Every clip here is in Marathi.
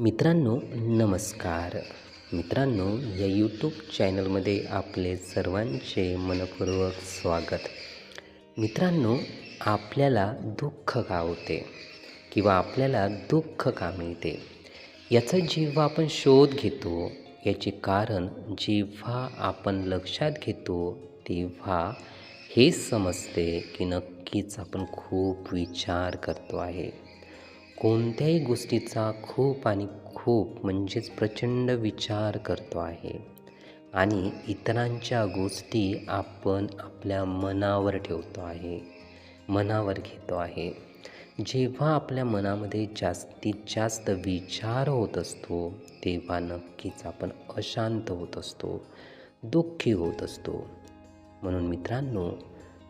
मित्रांनो नमस्कार. मित्रांनो, या यूट्यूब चॅनलमध्ये आपले सर्वांचे मनपूर्वक स्वागत. मित्रांनो, आपल्याला दुःख का होते किंवा आपल्याला दुःख का मिळते याचा जेव्हा आपण शोध घेतो, याचे कारण जेव्हा आपण लक्षात घेतो, तेव्हा हे समजते की नक्कीच आपण खूप विचार करतो आहे. कोणत्याही गोष्टीचा खूप आणि खूप म्हणजेच प्रचंड विचार करतो आहे आणि इतरांच्या गोष्टी आपण आपल्या मनावर ठेवतो आहे, मनावर घेतो आहे. जेव्हा आपल्या मनामध्ये जास्तीत जास्त विचार होत असतो, तेव्हा नक्कीच आपण अशांत होत असतो, दुःखी होत असतो. म्हणून मित्रांनो,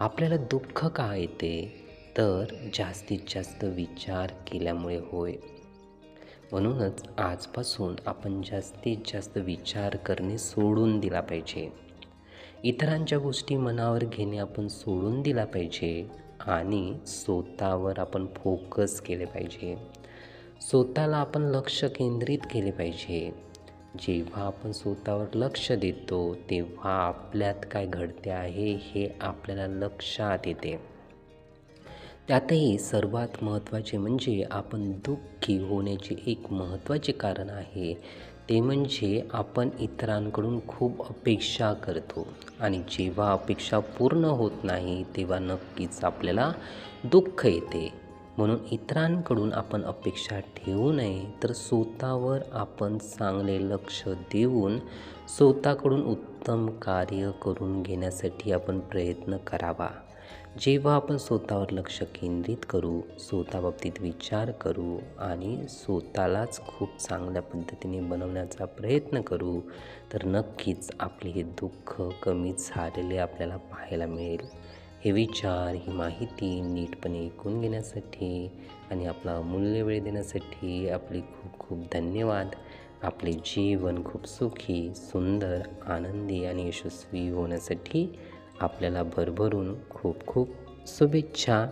आपल्याला दुःख का येते तर जास्तीत जास्त विचार केल्यामुळे होय. म्हणूनच आजपासून आपण जास्तीत जास्त विचार करणे सोडून दिला पाहिजे. इतरांच्या गोष्टी मनावर घेणे आपण सोडून दिला पाहिजे आणि स्वतःवर आपण फोकस केले पाहिजे. स्वतःला आपण लक्ष केंद्रित केले पाहिजे. जेव्हा आपण स्वतःवर लक्ष देतो, तेव्हा आपल्यात काय घडते आहे हे आपल्याला लक्षात येते. त्यातही सर्वात महत्त्वाचे म्हणजे आपण दुःखी होण्याचे एक महत्त्वाचे कारण आहे, ते म्हणजे आपण इतरांकडून खूप अपेक्षा करतो आणि जेव्हा अपेक्षा पूर्ण होत नाही, तेव्हा नक्कीच आपल्याला दुःख येते. म्हणून इतरांकडून आपण अपेक्षा ठेवू नये, तर स्वतःवर आपण चांगले लक्ष देऊन स्वतःकडून उत्तम कार्य करून घेण्यासाठी आपण प्रयत्न करावा. जेव्हा आपण स्वतःवर लक्ष केंद्रित करू, स्वतःबाबतीत विचार करू आणि स्वतःलाच खूप चांगल्या पद्धतीने बनवण्याचा प्रयत्न करू, तर नक्कीच आपले हे दुःख कमी झालेले आपल्याला पाहायला मिळेल. हे विचार, ही माहिती नीटपणे ऐकून घेण्यासाठी आणि आपला अमूल्य वेळ देण्यासाठी आपले खूप खूप धन्यवाद. आपले जीवन खूप सुखी, सुंदर, आनंदी आणि यशस्वी होण्यासाठी आपल्याला भरभरून खूप खूप शुभेच्छा.